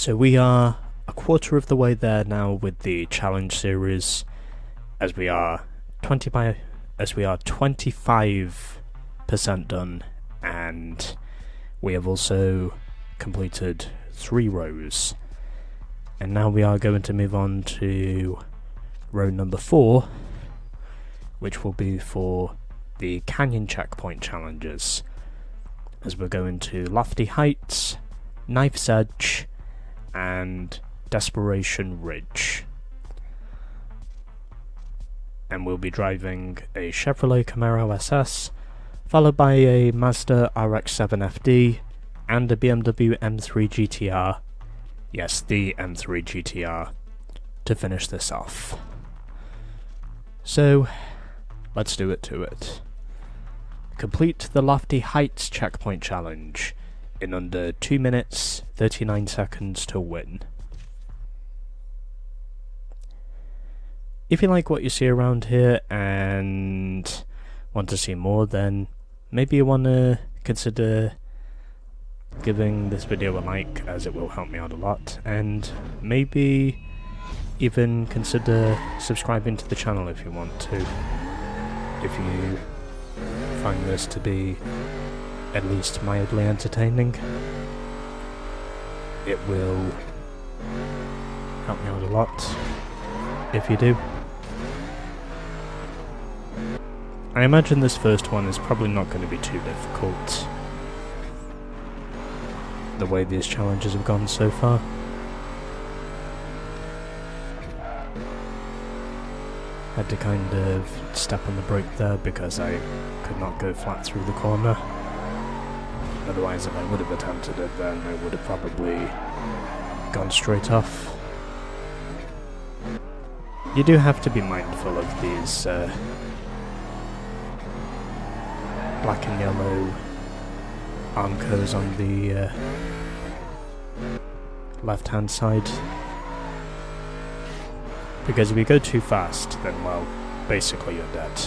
So we are a quarter of the way there now with the challenge series, as we are 25% done, and we have also completed 3 rows. And now we are going to move on to row number 4, which will be for the canyon checkpoint challenges, as we're going to Lofty Heights, Knife's Edge, and Desperation Ridge. And we'll be driving a Chevrolet Camaro SS, followed by a Mazda RX-7 FD, and a BMW M3 GTR. Yes, the M3 GTR, to finish this off. So, let's do it to it. Complete the Lofty Heights checkpoint challenge in under 2 minutes, 39 seconds to win. If you like what you see around here and want to see more, then maybe you want to consider giving this video a like, as it will help me out a lot, and maybe even consider subscribing to the channel if you want to, if you find this to be at least mildly entertaining. It will help me out a lot if you do. I imagine this first one is probably not going to be too difficult, the way these challenges have gone so far. Had to kind of step on the brake there because I could not go flat through the corner. Otherwise, if I would have attempted it, then I would have probably gone straight off. You do have to be mindful of these black and yellow armcos on the left hand side, because if you go too fast, then, well, basically you're dead.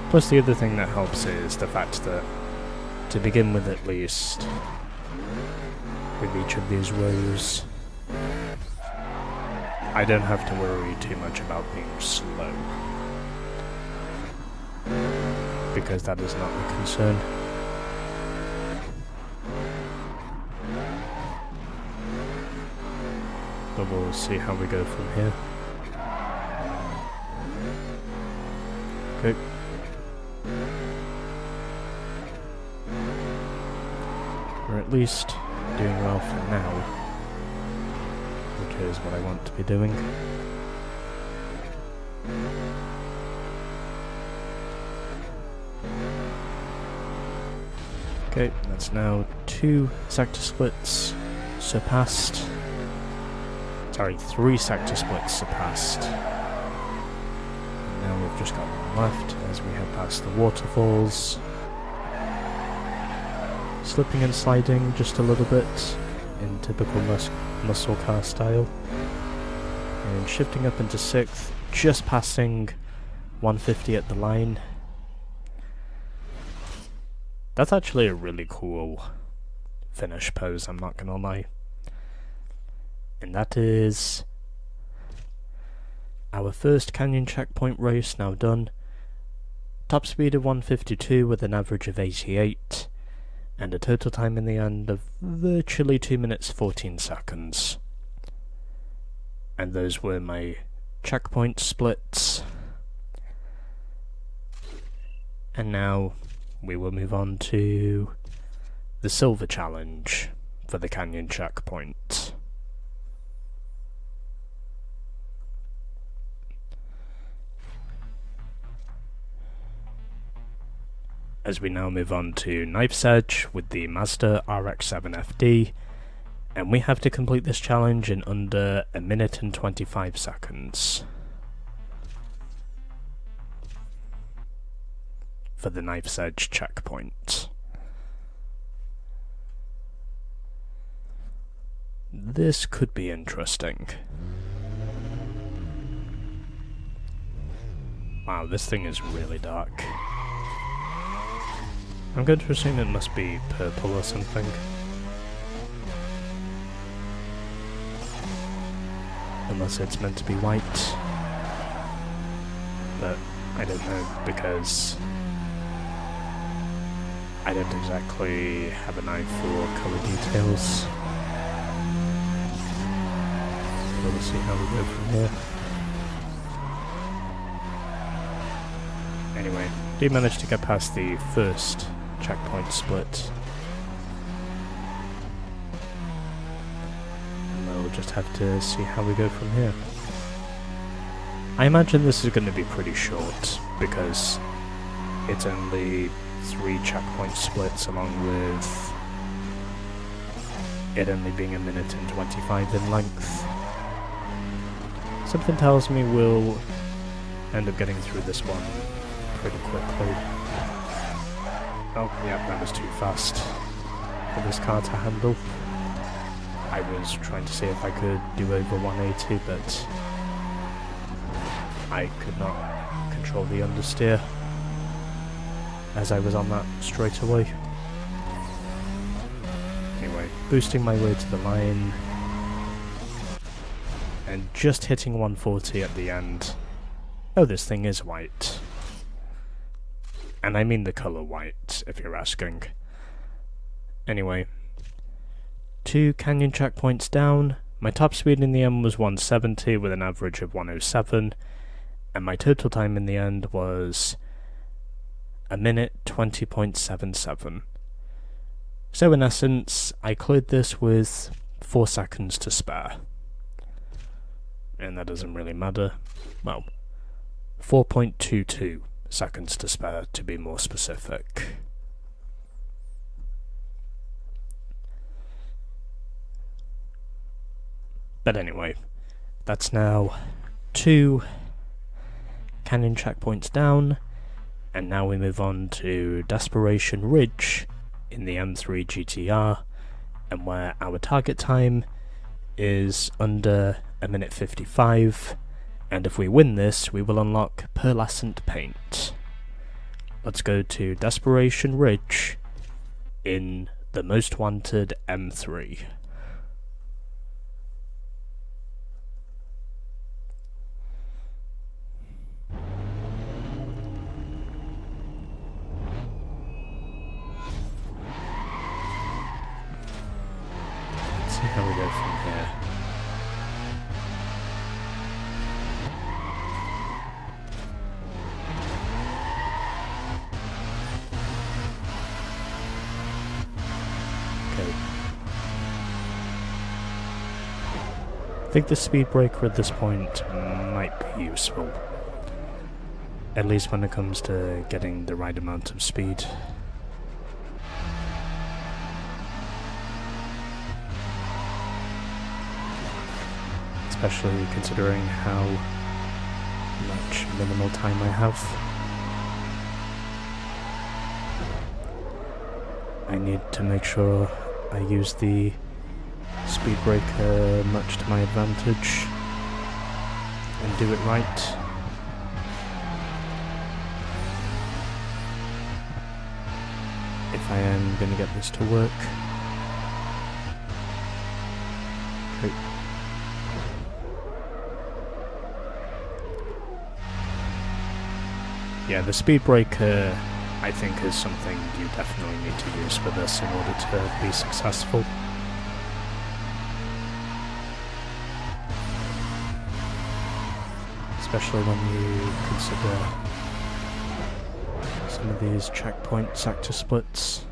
Plus, the other thing that helps is the fact that, to begin with at least, with each of these rows, I don't have to worry too much about being slow, because that is not the concern. But we'll see how we go from here. Okay. We're at least doing well for now, which is what I want to be doing. Okay, that's now 2 sector splits surpassed. Sorry, 3 sector splits surpassed. And now we've just got one left as we head past the waterfalls. Slipping and sliding just a little bit in typical muscle car style. And shifting up into 6th, just passing 150 at the line. That's actually a really cool finish pose, I'm not gonna lie. And that is our first canyon checkpoint race now done. Top speed of 152 with an average of 88, and a total time in the end of virtually 2 minutes 14 seconds. And those were my checkpoint splits. And now we will move on to the silver challenge for the canyon checkpoint. As we now move on to Knife's Edge with the Mazda RX-7 FD, and we have to complete this challenge in under 1 minute and 25 seconds. For the Knife's Edge checkpoint. This could be interesting. Wow, this thing is really dark. I'm going to assume it must be purple or something. Unless it's meant to be white. But I don't know, because I don't exactly have an eye for colour details. We'll see how we go from here. Anyway, do manage to get past the first checkpoint split. And we'll just have to see how we go from here. I imagine this is going to be pretty short, because it's only 3 checkpoint splits, along with it only being 1 minute and 25 in length. Something tells me we'll end up getting through this one pretty quickly. Oh, yeah, that was too fast for this car to handle. I was trying to see if I could do over 180, but I could not control the understeer as I was on that straight away. Anyway, boosting my way to the line and just hitting 140 at the end. Oh, this thing is white. And I mean the colour white, if you're asking. Anyway, 2 canyon checkpoints down. My top speed in the end was 170 with an average of 107. And my total time in the end was 1 minute 20.77. So in essence, I cleared this with 4 seconds to spare. And that doesn't really matter. Well, 4.22 seconds to spare, to be more specific. But anyway, that's now 2 canyon checkpoints down, and now we move on to Desperation Ridge in the M3 GTR, and where our target time is under 1 minute 55, and if we win this, we will unlock pearlescent paint. Let's go to Desperation Ridge in the Most Wanted M3. Let's see how we go from here. I think the speed breaker at this point might be useful. At least when it comes to getting the right amount of speed. Especially considering how much minimal time I have. I need to make sure I use the speed breaker much to my advantage and do it right. If I am going to get this to work. Okay. Yeah, the speed breaker I think is something you definitely need to use for this in order to be successful. Especially when you consider some of these checkpoint sector splits.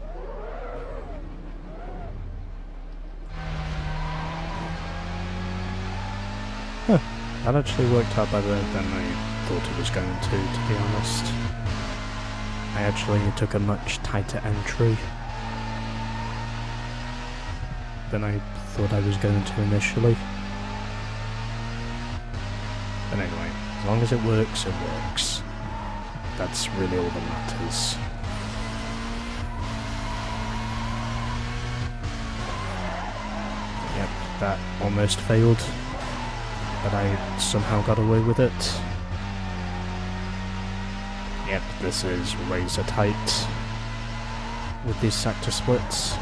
Huh, that actually worked out better than I thought it was going to be honest. I actually took a much tighter entry than I thought I was going to initially. But anyway, as long as it works, it works. That's really all that matters. Yep, that almost failed, but I somehow got away with it. Yep, this is razor tight. with these sector splits.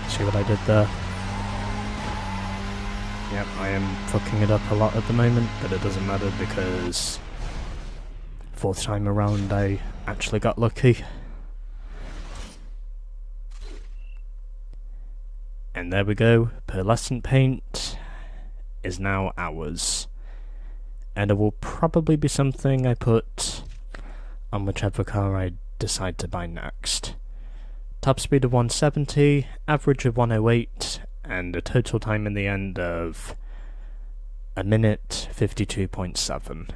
See what I did there? Yep, I am fucking it up a lot at the moment, but it doesn't matter because 4th time around I actually got lucky. And there we go, pearlescent paint is now ours. And it will probably be something I put on whichever car I decide to buy next. Top speed of 170, average of 108, and a total time in the end of 1 minute 52.7.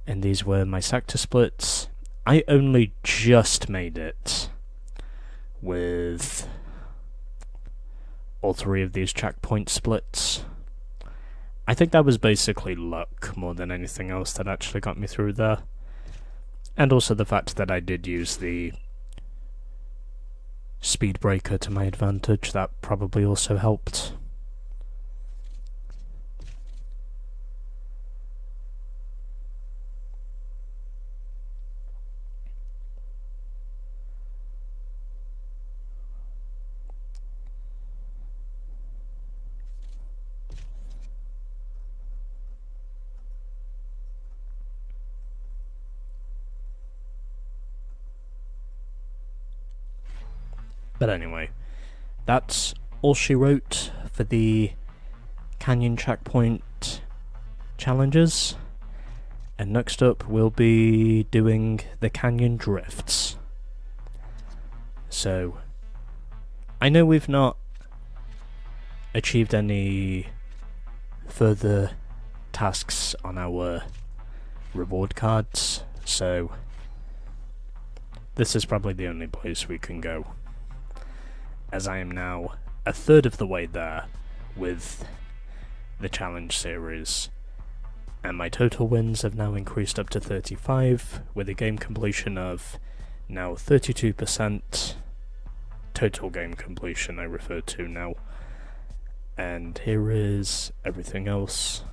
And these were my sector splits. I only just made it with all 3 of these checkpoint splits. I think that was basically luck more than anything else that actually got me through there. And also the fact that I did use the speed breaker to my advantage, that probably also helped. But anyway, that's all she wrote for the Canyon Checkpoint challenges. And next up we'll be doing the Canyon Drifts. So, I know we've not achieved any further tasks on our reward cards, so this is probably the only place we can go, as I am now 1/3 of the way there with the challenge series, and my total wins have now increased up to 35, with a game completion of now 32%, total game completion I refer to now. And here is everything else.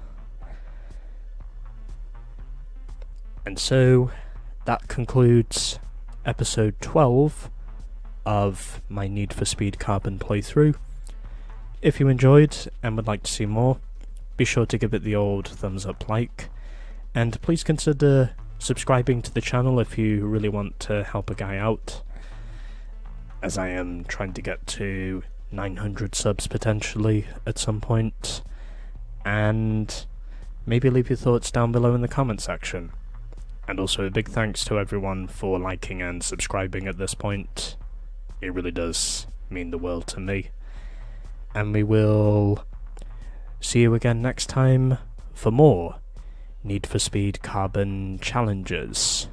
And so, that concludes episode 12 of my Need for Speed Carbon playthrough. If you enjoyed and would like to see more, be sure to give it the old thumbs up like, and please consider subscribing to the channel if you really want to help a guy out, as I am trying to get to 900 subs potentially at some point, and maybe leave your thoughts down below in the comment section. And also a big thanks to everyone for liking and subscribing at this point. It really does mean the world to me. And we will see you again next time for more Need for Speed Carbon challenges.